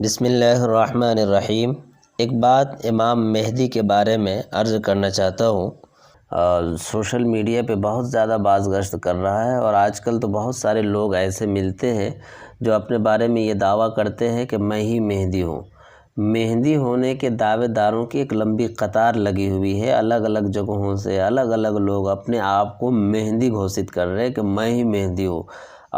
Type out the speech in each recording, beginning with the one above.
بسم اللہ الرحمن الرحیم۔ ایک بات امام مہدی کے بارے میں عرض کرنا چاہتا ہوں۔ سوشل میڈیا پہ بہت زیادہ باز گشت کر رہا ہے، اور آج کل تو بہت سارے لوگ ایسے ملتے ہیں جو اپنے بارے میں یہ دعویٰ کرتے ہیں کہ میں ہی مہدی ہوں۔ مہدی ہونے کے دعوے داروں کی ایک لمبی قطار لگی ہوئی ہے۔ الگ الگ جگہوں سے الگ الگ لوگ اپنے آپ کو مہدی گھوشت کر رہے ہیں کہ میں ہی مہدی ہوں،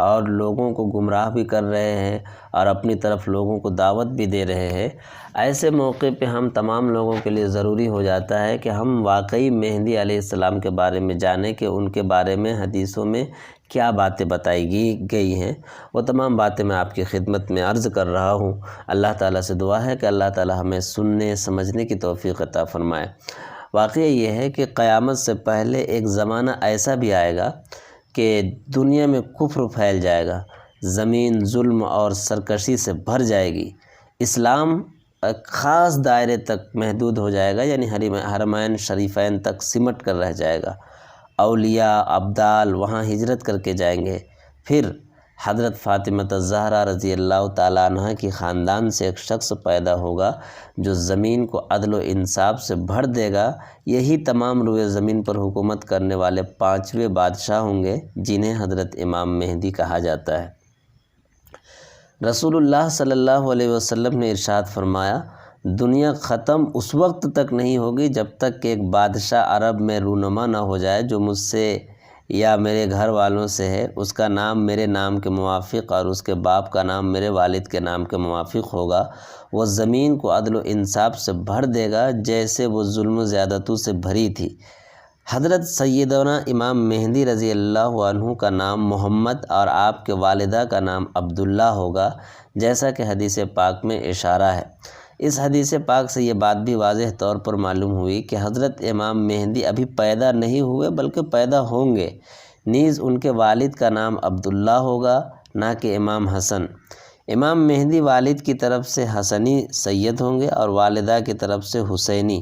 اور لوگوں کو گمراہ بھی کر رہے ہیں اور اپنی طرف لوگوں کو دعوت بھی دے رہے ہیں۔ ایسے موقع پہ ہم تمام لوگوں کے لیے ضروری ہو جاتا ہے کہ ہم واقعی مہدی علیہ السلام کے بارے میں جانیں کہ ان کے بارے میں حدیثوں میں کیا باتیں بتائی گئی ہیں۔ وہ تمام باتیں میں آپ کی خدمت میں عرض کر رہا ہوں۔ اللہ تعالیٰ سے دعا ہے کہ اللہ تعالیٰ ہمیں سننے سمجھنے کی توفیق عطا فرمائے۔ واقعہ یہ ہے کہ قیامت سے پہلے ایک زمانہ ایسا بھی آئے گا کہ دنیا میں کفر پھیل جائے گا، زمین ظلم اور سرکشی سے بھر جائے گی، اسلام ایک خاص دائرے تک محدود ہو جائے گا، یعنی حرمین شریفین تک سمٹ کر رہ جائے گا۔ اولیاء ابدال وہاں ہجرت کر کے جائیں گے۔ پھر حضرت فاطمہ الزہرا رضی اللہ تعالیٰ عنہ کی خاندان سے ایک شخص پیدا ہوگا جو زمین کو عدل و انصاف سے بھر دے گا۔ یہی تمام روئے زمین پر حکومت کرنے والے 5ویں بادشاہ ہوں گے، جنہیں حضرت امام مہدی کہا جاتا ہے۔ رسول اللہ صلی اللہ علیہ وسلم نے ارشاد فرمایا، دنیا ختم اس وقت تک نہیں ہوگی جب تک کہ ایک بادشاہ عرب میں رونما نہ ہو جائے جو مجھ سے یا میرے گھر والوں سے ہے، اس کا نام میرے نام کے موافق اور اس کے باپ کا نام میرے والد کے نام کے موافق ہوگا۔ وہ زمین کو عدل و انصاف سے بھر دے گا جیسے وہ ظلم و زیادتیوں سے بھری تھی۔ حضرت سیدنا امام مہدی رضی اللہ عنہ کا نام محمد اور آپ کے والدہ کا نام عبداللہ ہوگا، جیسا کہ حدیث پاک میں اشارہ ہے۔ اس حدیث پاک سے یہ بات بھی واضح طور پر معلوم ہوئی کہ حضرت امام مہدی ابھی پیدا نہیں ہوئے بلکہ پیدا ہوں گے، نیز ان کے والد کا نام عبداللہ ہوگا، نہ کہ امام حسن۔ امام مہدی والد کی طرف سے حسنی سید ہوں گے اور والدہ کی طرف سے حسینی۔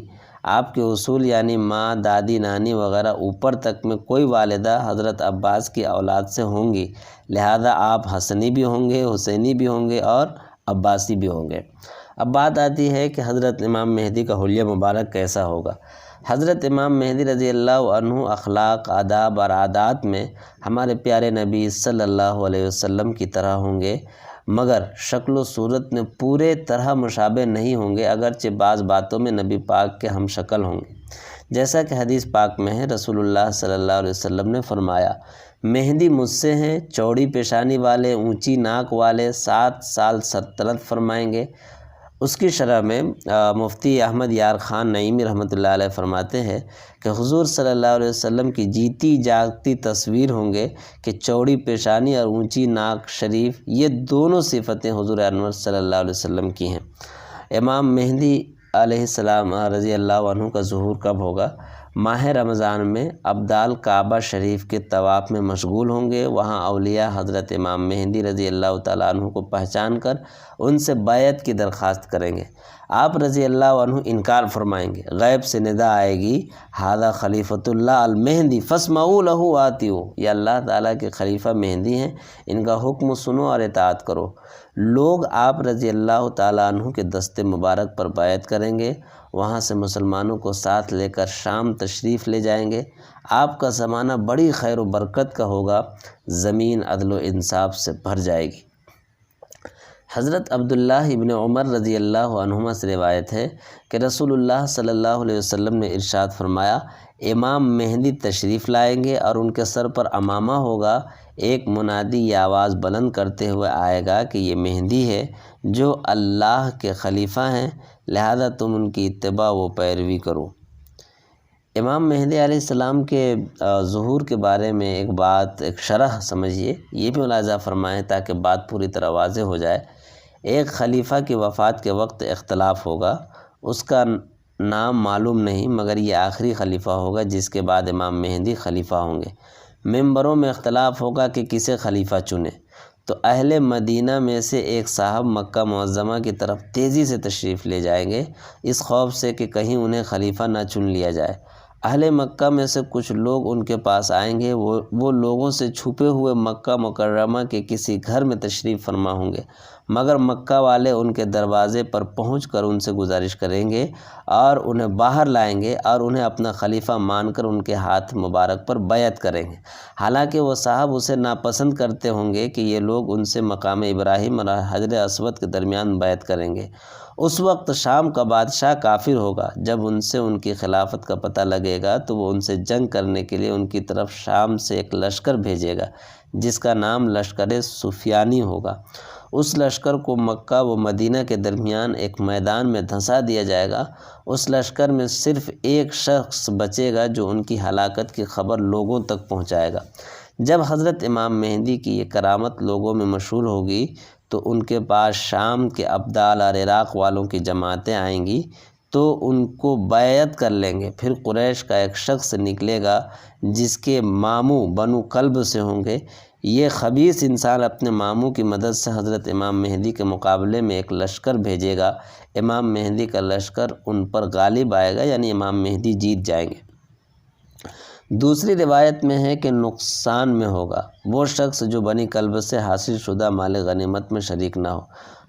آپ کے اصول یعنی ماں، دادی، نانی وغیرہ اوپر تک میں کوئی والدہ حضرت عباس کی اولاد سے ہوں گی، لہذا آپ حسنی بھی ہوں گے، حسینی بھی ہوں گے اور عباسی بھی ہوں گے۔ اب بات آتی ہے کہ حضرت امام مہدی کا حلیہ مبارک کیسا ہوگا۔ حضرت امام مہدی رضی اللہ عنہ اخلاق، آداب اور عادات میں ہمارے پیارے نبی صلی اللہ علیہ وسلم کی طرح ہوں گے، مگر شکل و صورت میں پورے طرح مشابہ نہیں ہوں گے، اگرچہ بعض باتوں میں نبی پاک کے ہم شکل ہوں گے۔ جیسا کہ حدیث پاک میں ہے، رسول اللہ صلی اللہ علیہ وسلم نے فرمایا، مہدی مجھ سے ہیں، چوڑی پیشانی والے، اونچی ناک والے، 7 سال سلطنت فرمائیں گے۔ اس کی شرح میں مفتی احمد یار خان نعیمی رحمۃ اللہ علیہ فرماتے ہیں کہ حضور صلی اللہ علیہ وسلم کی جیتی جاگتی تصویر ہوں گے کہ چوڑی پیشانی اور اونچی ناک شریف، یہ دونوں صفتیں حضور انور صلی اللہ علیہ وسلم کی ہیں۔ امام مہدی علیہ السلام رضی اللہ عنہ کا ظہور کب ہوگا؟ ماہ رمضان میں ابدال کعبہ شریف کے طواف میں مشغول ہوں گے۔ وہاں اولیاء حضرت امام مہدی رضی اللہ تعالیٰ عنہ کو پہچان کر ان سے بیعت کی درخواست کریں گے۔ آپ رضی اللہ عنہ انکار فرمائیں گے، غیب سے ندا آئے گی، ھذا خلیفۃ اللہ المہدی فاسمعوا لہ وآطیعوا، یہ اللہ تعالیٰ کے خلیفہ مہدی ہیں، ان کا حکم سنو اور اطاعت کرو۔ لوگ آپ رضی اللہ تعالیٰ عنہ کے دست مبارک پر بیعت کریں گے، وہاں سے مسلمانوں کو ساتھ لے کر شام تشریف لے جائیں گے۔ آپ کا زمانہ بڑی خیر و برکت کا ہوگا، زمین عدل و انصاف سے بھر جائے گی۔ حضرت عبداللہ ابن عمر رضی اللہ عنہما سے روایت ہے کہ رسول اللہ صلی اللہ علیہ وسلم نے ارشاد فرمایا، امام مہدی تشریف لائیں گے اور ان کے سر پر عمامہ ہوگا، ایک منادی یہ آواز بلند کرتے ہوئے آئے گا کہ یہ مہدی ہے جو اللہ کے خلیفہ ہیں، لہذا تم ان کی اتباع و پیروی کرو۔ امام مہدی علیہ السلام کے ظہور کے بارے میں ایک شرح سمجھیے، یہ بھی ملاحظہ فرمائیں تاکہ بات پوری طرح واضح ہو جائے۔ ایک خلیفہ کی وفات کے وقت اختلاف ہوگا، اس کا نام معلوم نہیں، مگر یہ آخری خلیفہ ہوگا جس کے بعد امام مہدی خلیفہ ہوں گے۔ ممبروں میں اختلاف ہوگا کہ کسے خلیفہ چنے، تو اہل مدینہ میں سے ایک صاحب مکہ معظمہ کی طرف تیزی سے تشریف لے جائیں گے، اس خوف سے کہ کہیں انہیں خلیفہ نہ چن لیا جائے۔ اہل مکہ میں سے کچھ لوگ ان کے پاس آئیں گے، وہ لوگوں سے چھپے ہوئے مکہ مکرمہ کے کسی گھر میں تشریف فرما ہوں گے۔ مگر مکہ والے ان کے دروازے پر پہنچ کر ان سے گزارش کریں گے اور انہیں باہر لائیں گے اور انہیں اپنا خلیفہ مان کر ان کے ہاتھ مبارک پر بیعت کریں گے، حالانکہ وہ صاحب اسے ناپسند کرتے ہوں گے کہ یہ لوگ ان سے مقام ابراہیم اور حجر اسود کے درمیان بیعت کریں گے۔ اس وقت شام کا بادشاہ کافر ہوگا، جب ان سے ان کی خلافت کا پتہ لگے گا تو وہ ان سے جنگ کرنے کے لیے ان کی طرف شام سے ایک لشکر بھیجے گا جس کا نام لشکر سفیانی ہوگا۔ اس لشکر کو مکہ و مدینہ کے درمیان ایک میدان میں دھنسا دیا جائے گا۔ اس لشکر میں صرف ایک شخص بچے گا جو ان کی ہلاکت کی خبر لوگوں تک پہنچائے گا۔ جب حضرت امام مہدی کی یہ کرامت لوگوں میں مشہور ہوگی تو ان کے پاس شام کے ابدال اور عراق والوں کی جماعتیں آئیں گی تو ان کو بیعت کر لیں گے۔ پھر قریش کا ایک شخص نکلے گا جس کے ماموں بنو کلب سے ہوں گے۔ یہ خبیث انسان اپنے ماموں کی مدد سے حضرت امام مہدی کے مقابلے میں ایک لشکر بھیجے گا۔ امام مہدی کا لشکر ان پر غالب آئے گا، یعنی امام مہدی جیت جائیں گے۔ دوسری روایت میں ہے کہ نقصان میں ہوگا وہ شخص جو بنی کلب سے حاصل شدہ مال غنیمت میں شریک نہ ہو۔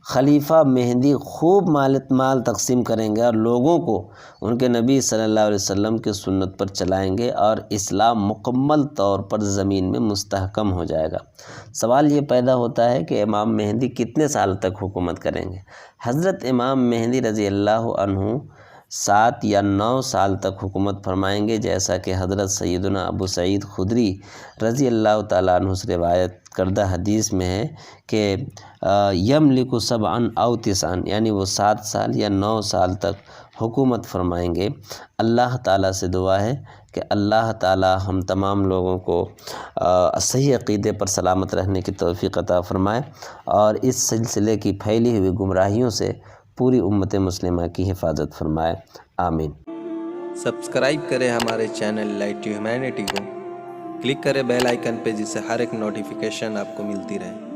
خلیفہ مہدی خوب مال تقسیم کریں گے اور لوگوں کو ان کے نبی صلی اللہ علیہ وسلم کی سنت پر چلائیں گے اور اسلام مکمل طور پر زمین میں مستحکم ہو جائے گا۔ سوال یہ پیدا ہوتا ہے کہ امام مہدی کتنے سال تک حکومت کریں گے؟ حضرت امام مہدی رضی اللہ عنہ 7 یا 9 سال تک حکومت فرمائیں گے، جیسا کہ حضرت سیدنا ابو سعید خدری رضی اللہ تعالیٰ عنہ سے روایت کردہ حدیث میں ہے کہ یملک 7 او 9، یعنی وہ 7 سال یا 9 سال تک حکومت فرمائیں گے۔ اللہ تعالیٰ سے دعا ہے کہ اللہ تعالیٰ ہم تمام لوگوں کو صحیح عقیدے پر سلامت رہنے کی توفیق عطا فرمائے اور اس سلسلے کی پھیلی ہوئی گمراہیوں سے پوری امت مسلمہ کی حفاظت فرمائے، آمین۔ سبسکرائب کریں ہمارے چینل لائٹ ٹو ہیومینٹی کو، کلک کریں بیل آئیکن پہ جس سے ہر ایک نوٹیفیکیشن آپ کو ملتی رہے۔